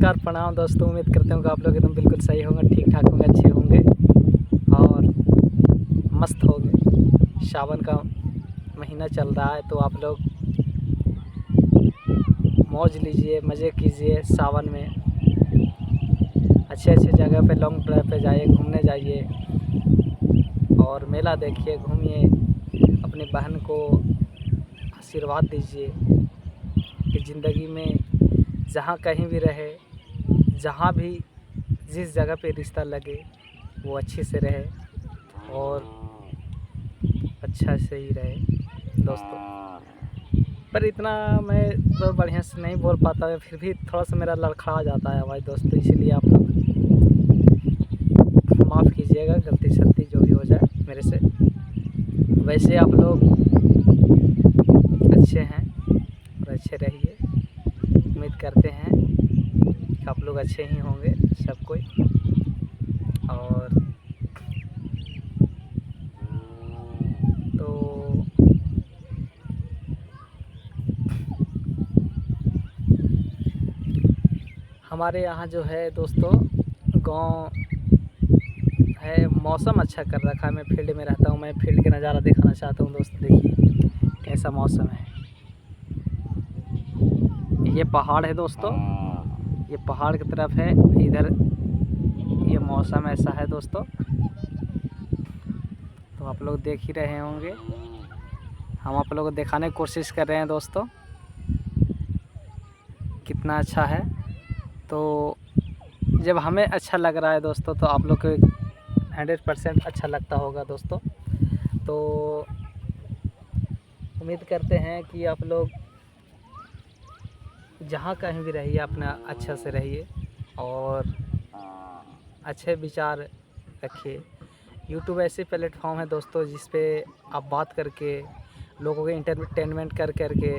नमस्कार प्रणाम दोस्तों। उम्मीद करता हूँ कि आप लोग एकदम बिल्कुल सही होंगे, ठीक ठाक होंगे, अच्छे होंगे और मस्त होंगे। सावन का महीना चल रहा है तो आप लोग मौज लीजिए, मज़े कीजिए। सावन में अच्छे अच्छे जगह पे लॉन्ग ड्राइव पे जाइए, घूमने जाइए और मेला देखिए, घूमिए। अपनी बहन को आशीर्वाद दीजिए कि ज़िंदगी में जहाँ कहीं भी रहे, जहाँ भी जिस जगह पे रिश्ता लगे वो अच्छे से रहे और अच्छा से ही रहे दोस्तों। पर इतना मैं तो बढ़िया से नहीं बोल पाता है, फिर भी थोड़ा सा मेरा लड़खड़ा जाता है आवाज़ दोस्तों, इसीलिए आप लोग माफ़ कीजिएगा, गलती सलती जो भी हो जाए मेरे से। वैसे आप लोग अच्छे हैं और अच्छे रहिए। उम्मीद करते हैं कि आप लोग अच्छे ही होंगे सब कोई। और तो हमारे यहाँ जो है दोस्तों, गांव है, मौसम अच्छा कर रखा है। मैं फील्ड में रहता हूँ, मैं फील्ड के नज़ारा दिखाना चाहता हूँ दोस्तों। देखिए कैसा मौसम है। ये पहाड़ है दोस्तों, ये पहाड़ की तरफ है इधर। ये मौसम ऐसा है दोस्तों, तो आप लोग देख ही रहे होंगे। हम आप लोगों को दिखाने की कोशिश कर रहे हैं दोस्तों कितना अच्छा है। तो जब हमें अच्छा लग रहा है दोस्तों तो आप लोग को 100% अच्छा लगता होगा दोस्तों। तो उम्मीद करते हैं कि आप लोग जहाँ कहीं भी रहिए अपना अच्छा से रहिए और अच्छे विचार रखिए। यूट्यूब ऐसे प्लेटफॉर्म है दोस्तों जिस पे आप बात करके लोगों के इंटरटेनमेंट कर करके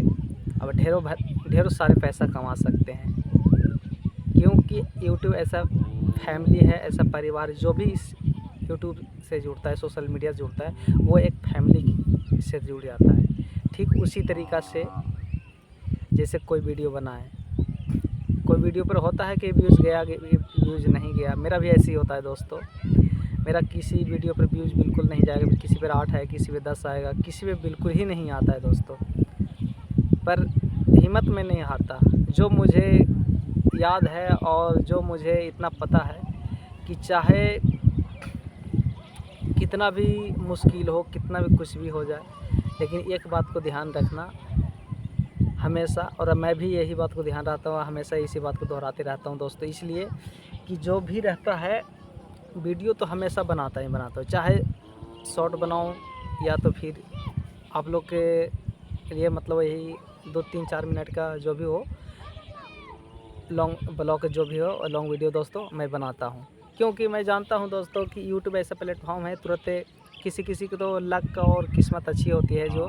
अब ढेरों सारे पैसा कमा सकते हैं। क्योंकि यूट्यूब ऐसा फैमिली है, ऐसा परिवार, जो भी इस यूट्यूब से जुड़ता है, सोशल मीडिया से जुड़ता है, वो एक फैमिली से जुड़ जाता है। ठीक उसी तरीक़ा से जैसे कोई वीडियो बनाए, कोई वीडियो पर होता है कि व्यूज़ गया, व्यूज़ नहीं गया। मेरा भी ऐसे ही होता है दोस्तों। मेरा किसी वीडियो पर व्यूज़ बिल्कुल नहीं जाएगा, किसी पर 8 है, किसी पर 10 आएगा, किसी पे बिल्कुल ही नहीं आता है दोस्तों। पर हिम्मत में नहीं हारता। जो मुझे याद है और जो मुझे इतना पता है कि चाहे कितना भी मुश्किल हो, कितना भी कुछ भी हो जाए, लेकिन एक बात को ध्यान रखना हमेशा। और मैं भी यही बात को ध्यान रखता हूँ, हमेशा इसी बात को दोहराते रहता हूँ दोस्तों। इसलिए कि जो भी रहता है वीडियो तो हमेशा बनाता ही बनाता हूँ, चाहे शॉर्ट बनाऊँ या तो फिर आप लोग के लिए मतलब यही 2-3-4 मिनट का जो भी हो, लॉन्ग ब्लॉग जो भी हो, लॉन्ग वीडियो दोस्तों मैं बनाता हूँ। क्योंकि मैं जानता हूँ दोस्तों कि यूट्यूब ऐसा प्लेटफॉर्म है, तुरंत किसी किसी की तो लक और किस्मत अच्छी होती है, जो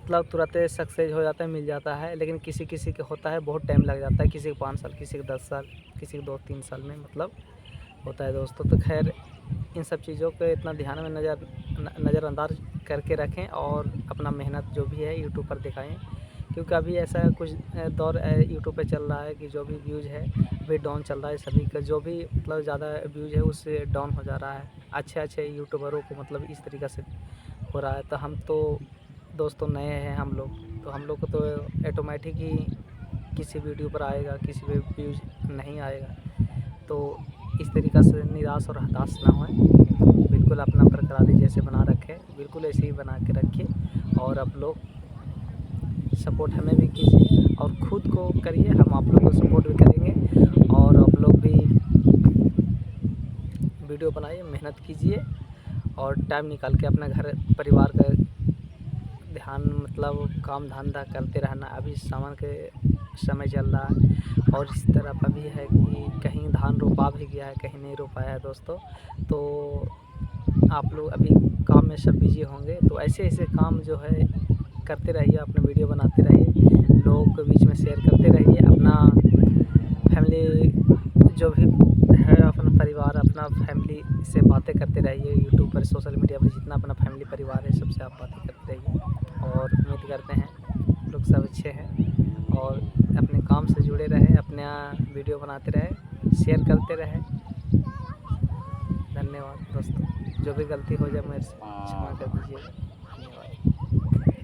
मतलब तुरंत सक्सेस हो जाता है, मिल जाता है। लेकिन किसी किसी का होता है बहुत टाइम लग जाता है, किसी को 5 साल, किसी को 10 साल, किसी को 2-3 साल में मतलब होता है दोस्तों। तो खैर इन सब चीज़ों को इतना ध्यान में नज़रअंदाज करके रखें और अपना मेहनत जो भी है यूट्यूब पर दिखाएं। क्योंकि अभी ऐसा कुछ दौर यूट्यूब पे चल रहा है कि जो भी व्यूज़ है वे डाउन चल रहा है। सभी का जो भी मतलब ज़्यादा व्यूज़ है उससे डाउन हो जा रहा है। अच्छे यूट्यूबरों को मतलब इस तरीक़े से हो रहा है। तो हम तो दोस्तों नए हैं हम लोग, तो हम लोग को तो ऑटोमेटिक ही किसी वीडियो पर आएगा, किसी पे व्यूज़ नहीं आएगा। तो इस तरीक़ा से निराश और हताश ना होएं। बिल्कुल अपना बरकरारी जैसे बना रखें, बिल्कुल ऐसे ही बना के रखिए। और आप लोग सपोर्ट हमें भी कीजिए और ख़ुद को करिए, हम आप लोग को सपोर्ट भी करेंगे। और आप लोग भी वीडियो बनाइए, मेहनत कीजिए और टाइम निकाल के अपना घर परिवार का ध्यान मतलब काम धंधा करते रहना। अभी सावन के समय चल रहा है और इस तरफ अभी है कि कहीं धान रोपा भी गया है, कहीं नहीं रोपाया है दोस्तों। तो आप लोग अभी काम में सब बिजी होंगे, तो ऐसे ऐसे काम जो है करते रहिए, अपने वीडियो बनाते रहिए, लोगों के बीच में शेयर करते रहिए। अपना फैमिली जो भी है, अपना परिवार, अपना फैमिली से बातें करते रहिए। यूट्यूब पर, सोशल मीडिया पर जितना अपना फैमिली परिवार है सबसे आप बातें करते रहिए। और उम्मीद करते हैं लोग सब अच्छे हैं और अपने काम से जुड़े रहें, अपने बढ़िया वीडियो बनाते रहे, शेयर करते रहे। धन्यवाद दोस्तों, जो भी गलती हो जाए मेरे से क्षमा कर दीजिएगा।